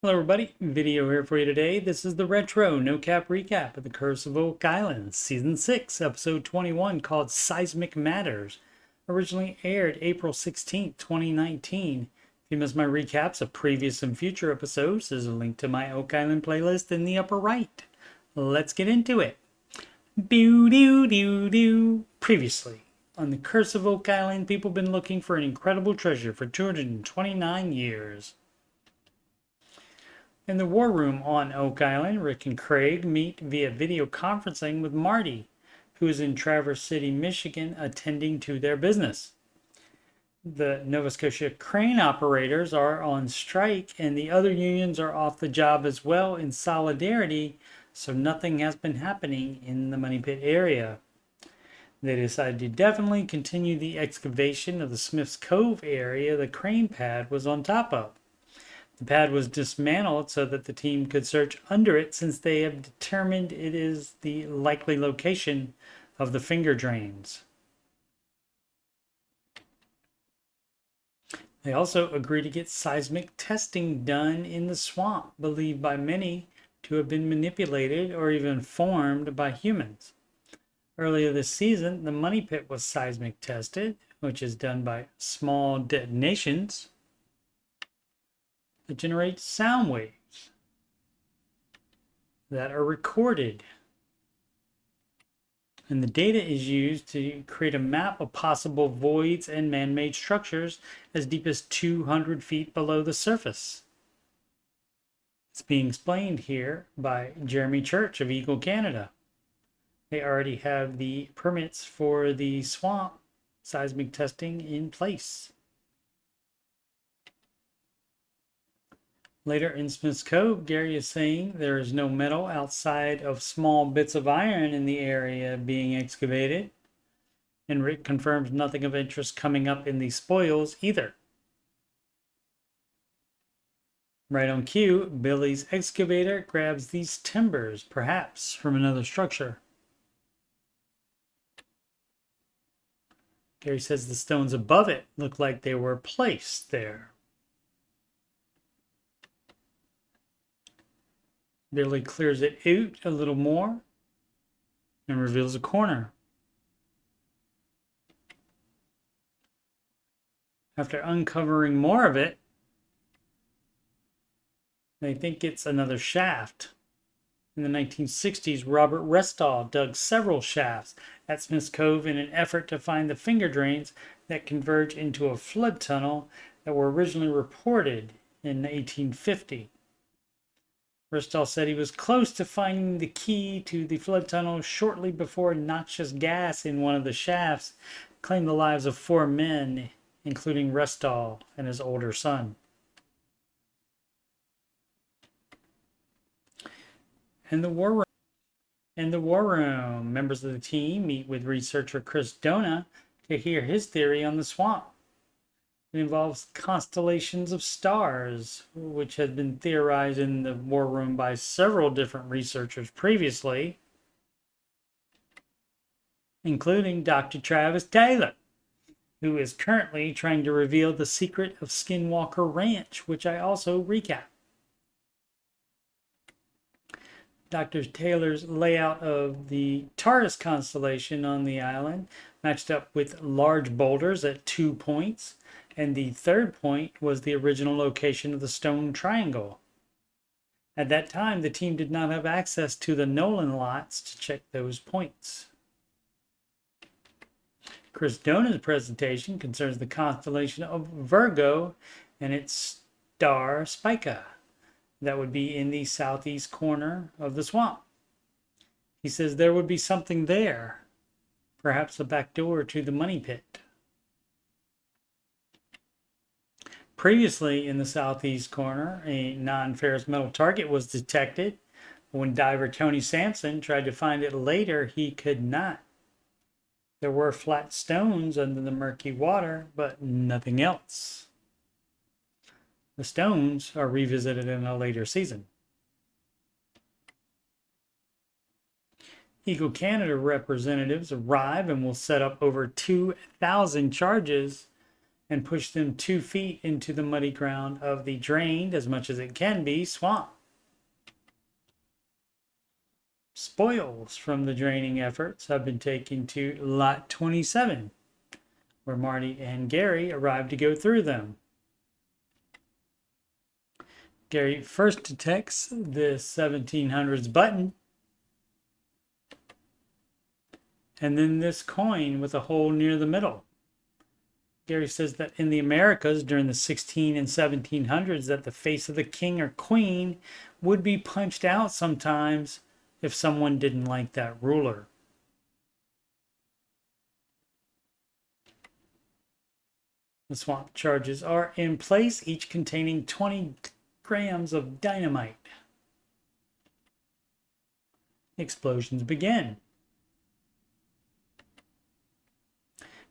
Hello everybody, video here for you today. This is the retro no cap recap of the Curse of Oak Island, season 6, episode 21, called Seismic Matters. Originally aired April 16th, 2019. If you missed my recaps of previous and future episodes, there's a link to my Oak Island playlist in the upper right. Let's get into it. Previously, on the Curse of Oak Island, people have been looking for an incredible treasure for 229 years. In the war room on Oak Island, Rick and Craig meet via video conferencing with Marty, who is in Traverse City, Michigan, attending to their business. The Nova Scotia crane operators are on strike, and the other unions are off the job as well in solidarity, so nothing has been happening in the Money Pit area. They decided to definitely continue the excavation of the Smith's Cove area the crane pad was on top of. The pad was dismantled so that the team could search under it, since they have determined it is the likely location of the finger drains. They also agree to get seismic testing done in the swamp, believed by many to have been manipulated or even formed by humans. Earlier this season, the Money Pit was seismic tested, which is done by small detonations that generate sound waves that are recorded. And the data is used to create a map of possible voids and man-made structures as deep as 200 feet below the surface. It's being explained here by Jeremy Church of Eagle Canada. They already have the permits for the swamp seismic testing in place. Later in Smith's Cove, Gary is saying there is no metal outside of small bits of iron in the area being excavated. And Rick confirms nothing of interest coming up in the spoils either. Right on cue, Billy's excavator grabs these timbers, perhaps from another structure. Gary says the stones above it look like they were placed there. Billy clears it out a little more and reveals a corner. After uncovering more of it, they think it's another shaft. In the 1960s, Robert Restall dug several shafts at Smith's Cove in an effort to find the finger drains that converge into a flood tunnel that were originally reported in 1850. Restall said he was close to finding the key to the flood tunnel shortly before noxious gas in one of the shafts claimed the lives of 4 men, including Restall and his older son. In the war room, members of the team meet with researcher Chris Dona to hear his theory on the swamp. It involves constellations of stars, which had been theorized in the war room by several different researchers previously, including Dr. Travis Taylor, who is currently trying to reveal the secret of Skinwalker Ranch, which I also recap. Dr. Taylor's layout of the Taurus constellation on the island matched up with large boulders at 2 points, and the third point was the original location of the stone triangle. At that time, the team did not have access to the Nolan lots to check those points. Chris Dona's presentation concerns the constellation of Virgo and its star Spica. That would be in the southeast corner of the swamp. He says there would be something there, perhaps a back door to the Money Pit. Previously in the southeast corner, a non-ferrous metal target was detected. When diver Tony Sampson tried to find it later, he could not. There were flat stones under the murky water, but nothing else. The stones are revisited in a later season. Eagle Canada representatives arrive and will set up over 2,000 charges and push them 2 feet into the muddy ground of the drained, as much as it can be, swamp. Spoils from the draining efforts have been taken to Lot 27, where Marty and Gary arrived to go through them. Gary first detects the 1700s button, and then this coin with a hole near the middle. Gary says that in the Americas during the 16 and 1700s that the face of the king or queen would be punched out sometimes if someone didn't like that ruler. The swamp charges are in place, each containing 20 grams of dynamite. Explosions begin.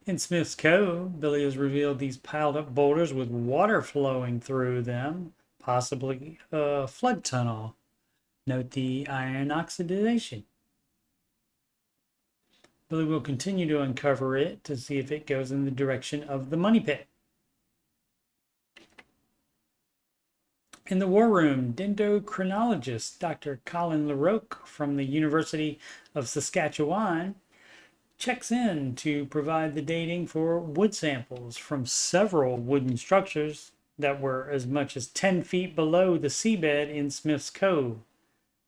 In Smith's Cove, Billy has revealed these piled up boulders with water flowing through them, possibly a flood tunnel. Note the iron oxidation. Billy will continue to uncover it to see if it goes in the direction of the money pit. In the war room, dendrochronologist Dr. Colin LaRoque from the University of Saskatchewan checks in to provide the dating for wood samples from several wooden structures that were as much as 10 feet below the seabed in Smith's Cove,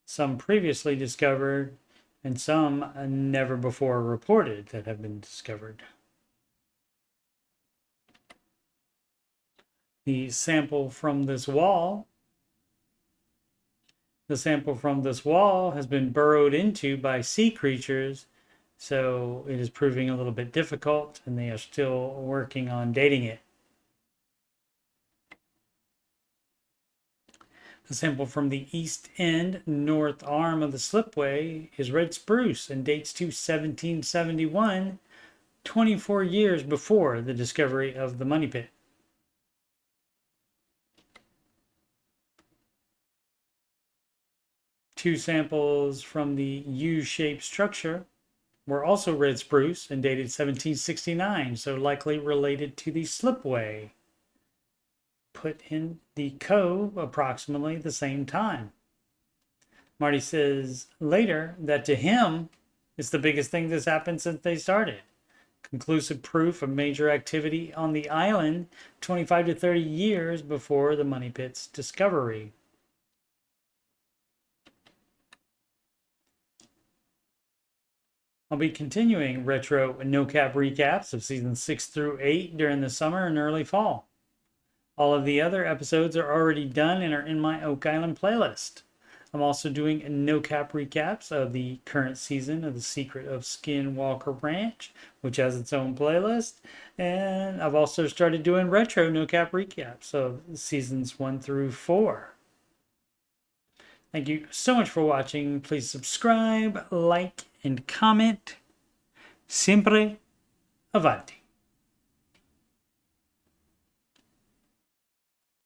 some previously discovered and some never before reported that have been discovered. The sample from this wall has been burrowed into by sea creatures, so it is proving a little bit difficult, and they are still working on dating it. The sample from the east end north arm of the slipway is red spruce and dates to 1771, 24 years before the discovery of the money pit. Two samples from the U-shaped structure were also red spruce and dated 1769, so likely related to the slipway put in the cove approximately the same time. Marty says later that to him, it's the biggest thing that's happened since they started. Conclusive proof of major activity on the island 25 to 30 years before the money pit's discovery. I'll be continuing retro no-cap recaps of seasons 6 through 8 during the summer and early fall. All of the other episodes are already done and are in my Oak Island playlist. I'm also doing no-cap recaps of the current season of The Secret of Skinwalker Ranch, which has its own playlist. And I've also started doing retro no-cap recaps of seasons 1 through 4. Thank you so much for watching. Please subscribe, like, and comment. Sempre avanti.